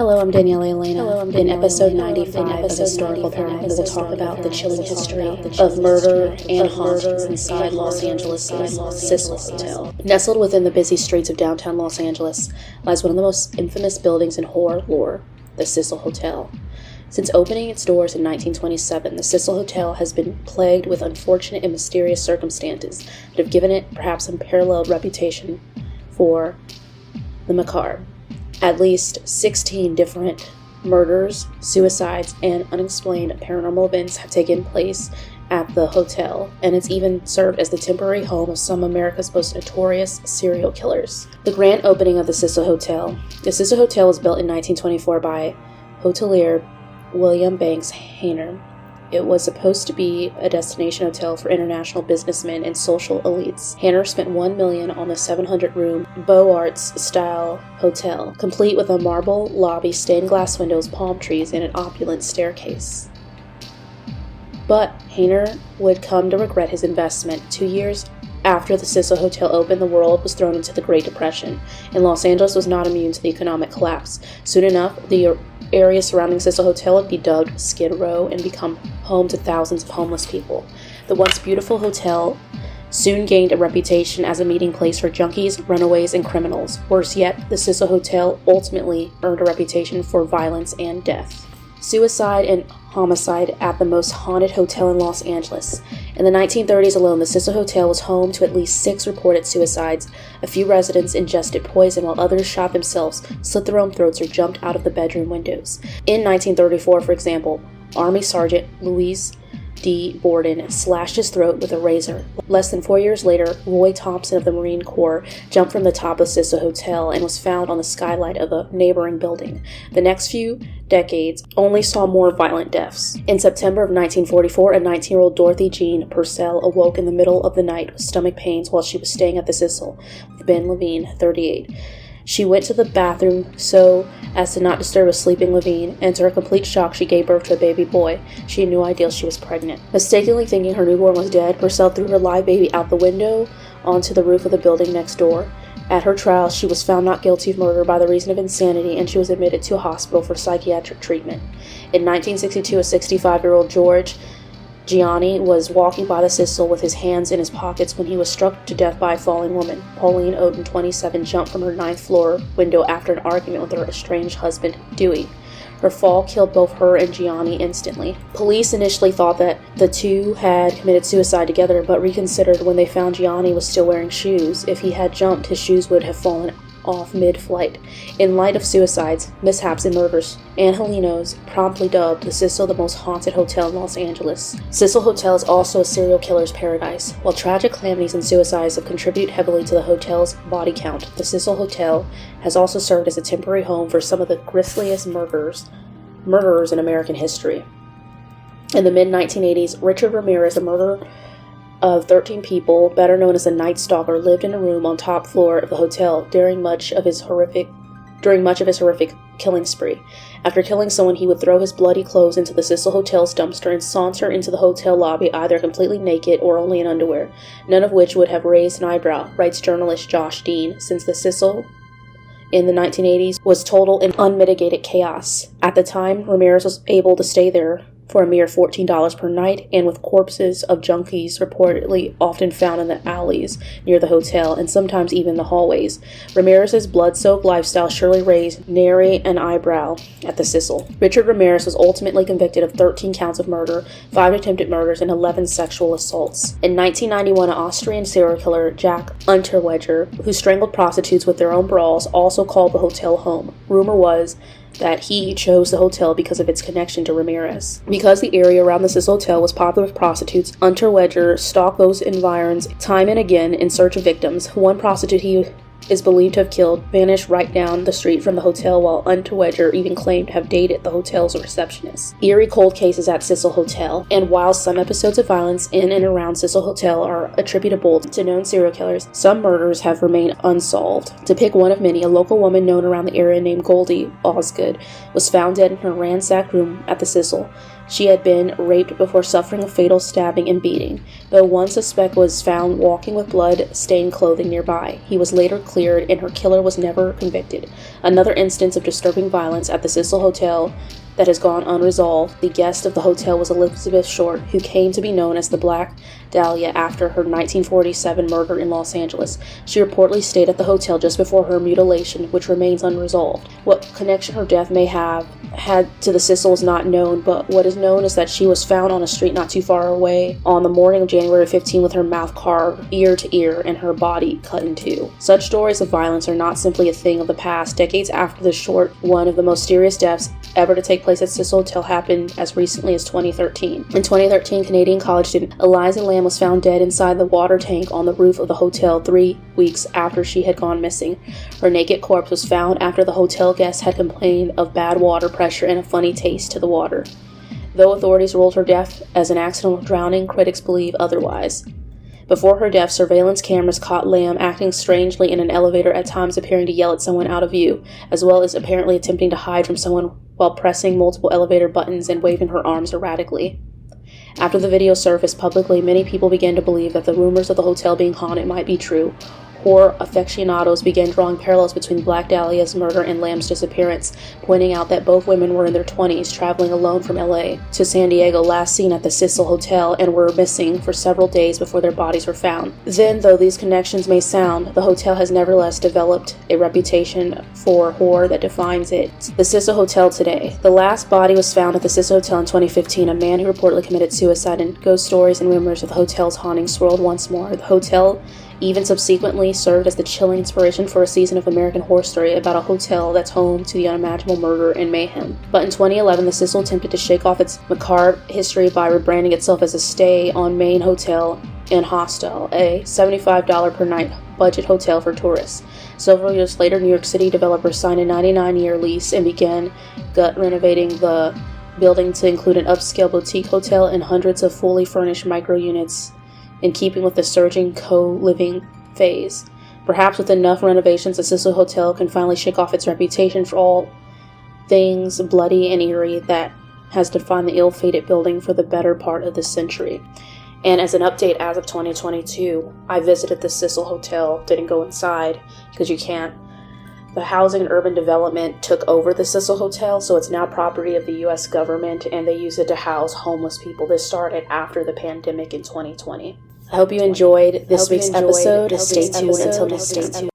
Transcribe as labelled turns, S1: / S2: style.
S1: Hello, I'm Daniela Elana. In episode 95 of Historical Paranormal, we'll talk about the chilling history of murder and hauntings inside Los Angeles' Cecil Hotel. Nestled within the busy streets of downtown Los Angeles lies one of the most infamous buildings in horror lore, the Cecil Hotel. Since opening its doors in 1927, the Cecil Hotel has been plagued with unfortunate and mysterious circumstances that have given it perhaps unparalleled reputation for the macabre. At least 16 different murders, suicides, and unexplained paranormal events have taken place at the hotel, and it's even served as the temporary home of some of America's most notorious serial killers. The grand opening of the Cecil Hotel. The Cecil Hotel was built in 1924 by hotelier William Banks Hayner. It was supposed to be a destination hotel for international businessmen and social elites. Hayner spent $1 million on the 700-room Beaux Arts-style hotel, complete with a marble lobby, stained glass windows, palm trees, and an opulent staircase. But Hayner would come to regret his investment. 2 years after the Cecil Hotel opened, the world was thrown into the Great Depression, and Los Angeles was not immune to the economic collapse. Soon enough, the area surrounding Cecil Hotel would be dubbed Skid Row and become home to thousands of homeless people. The once beautiful hotel soon gained a reputation as a meeting place for junkies, runaways, and criminals. Worse yet, the Cecil Hotel ultimately earned a reputation for violence and death. Suicide and homicide at the most haunted hotel in Los Angeles. In the 1930s alone, the Cecil Hotel was home to at least 6 reported suicides. A few residents ingested poison while others shot themselves, slit their own throats, or jumped out of the bedroom windows. In 1934, for example, Army Sergeant Louis D. Borden slashed his throat with a razor. Less than 4 years later, Roy Thompson of the Marine Corps jumped from the top of Cecil Hotel and was found on the skylight of a neighboring building. The next few decades only saw more violent deaths. In September of 1944, a 19-year-old Dorothy Jean Purcell awoke in the middle of the night with stomach pains while she was staying at the Cecil with Ben Levine, 38. She went to the bathroom so as to not disturb a sleeping Levine, and to her complete shock, she gave birth to a baby boy. She had no idea she was pregnant. Mistakenly thinking her newborn was dead, Purcell threw her live baby out the window onto the roof of the building next door. At her trial, she was found not guilty of murder by the reason of insanity, and she was admitted to a hospital for psychiatric treatment. In 1962, a 65-year-old George Gianni was walking by the Cecil with his hands in his pockets when he was struck to death by a falling woman. Pauline Oden, 27, jumped from her 9th floor window after an argument with her estranged husband, Dewey. Her fall killed both her and Gianni instantly. Police initially thought that the two had committed suicide together, but reconsidered when they found Gianni was still wearing shoes. If he had jumped, his shoes would have fallen off mid-flight. In light of suicides, mishaps, and murders, Angelenos promptly dubbed the Cecil the most haunted hotel in Los Angeles. Cecil Hotel is also a serial killer's paradise. While tragic calamities and suicides have contributed heavily to the hotel's body count, the Cecil Hotel has also served as a temporary home for some of the grisliest murderers in American history. In the mid-1980s, Richard Ramirez, a murderer of 13 people, better known as the Night Stalker, lived in a room on top floor of the hotel during much of his horrific killing spree. After killing someone, he would throw his bloody clothes into the Cecil Hotel's dumpster and saunter into the hotel lobby either completely naked or only in underwear, none of which would have raised an eyebrow, writes journalist Josh Dean, since the Cecil in the 1980s was total and unmitigated chaos. At the time, Ramirez was able to stay there for a mere $14 per night, and with corpses of junkies reportedly often found in the alleys near the hotel, and sometimes even the hallways. Ramirez's blood-soaked lifestyle surely raised nary an eyebrow at the Cecil. Richard Ramirez was ultimately convicted of 13 counts of murder, 5 attempted murders, and 11 sexual assaults. In 1991, an Austrian serial killer, Jack Unterweger, who strangled prostitutes with their own bras, also called the hotel home. Rumor was that he chose the hotel because of its connection to Ramirez. Because the area around the Cecil Hotel was popular with prostitutes, Unterweger stalked those environs time and again in search of victims. One prostitute he is believed to have killed vanished right down the street from the hotel, while Unterweger even claimed to have dated the hotel's receptionist. Eerie cold cases at Cecil Hotel. And while some episodes of violence in and around Cecil Hotel are attributable to known serial killers, some murders have remained unsolved. To pick one of many, a local woman known around the area named Goldie Osgood was found dead in her ransacked room at the Cecil. She had been raped before suffering a fatal stabbing and beating, though one suspect was found walking with blood-stained clothing nearby. He was later cleared, and her killer was never convicted. Another instance of disturbing violence at the Cecil Hotel that has gone unresolved. The guest of the hotel was Elizabeth Short, who came to be known as the Black Dahlia after her 1947 murder in Los Angeles. She reportedly stayed at the hotel just before her mutilation, which remains unresolved. What connection her death may have had to the Cecil is not known, but what is known is that she was found on a street not too far away on the morning of January 15 with her mouth carved ear to ear and her body cut in two. Such stories of violence are not simply a thing of the past. Decades after the Short, one of the most serious deaths ever to take place at Cecil Hotel happened as recently as 2013. In 2013, Canadian college student Eliza Lamb was found dead inside the water tank on the roof of the hotel 3 weeks after she had gone missing. Her naked corpse was found after the hotel guests had complained of bad water pressure and a funny taste to the water. Though authorities ruled her death as an accidental drowning, critics believe otherwise. Before her death, surveillance cameras caught Lamb acting strangely in an elevator, at times appearing to yell at someone out of view, as well as apparently attempting to hide from someone while pressing multiple elevator buttons and waving her arms erratically. After the video surfaced publicly, many people began to believe that the rumors of the hotel being haunted might be true. Horror aficionados began drawing parallels between Black Dahlia's murder and Lamb's disappearance, pointing out that both women were in their 20s, traveling alone from LA to San Diego, last seen at the Cecil Hotel, and were missing for several days before their bodies were found. Then, though these connections may sound, the hotel has nevertheless developed a reputation for horror that defines it. The Cecil Hotel today. The last body was found at the Cecil Hotel in 2015, a man who reportedly committed suicide, and ghost stories and rumors of the hotel's haunting swirled once more. The hotel even subsequently served as the chilling inspiration for a season of American Horror Story about a hotel that's home to the unimaginable murder and mayhem. But in 2011, the Cecil attempted to shake off its macabre history by rebranding itself as a stay-on-Main hotel and hostel, a $75 per night budget hotel for tourists. Several years later, New York City developers signed a 99-year lease and began gut renovating the building to include an upscale boutique hotel and hundreds of fully furnished micro-units, in keeping with the surging co-living phase. Perhaps with enough renovations, the Cecil Hotel can finally shake off its reputation for all things bloody and eerie that has defined the ill-fated building for the better part of this century. And as an update, as of 2022, I visited the Cecil Hotel, didn't go inside, because you can't. The Housing and Urban Development took over the Cecil Hotel, so it's now property of the U.S. government, and they use it to house homeless people. This started after the pandemic in 2020. I hope you enjoyed this week's episode. Stay tuned until next time.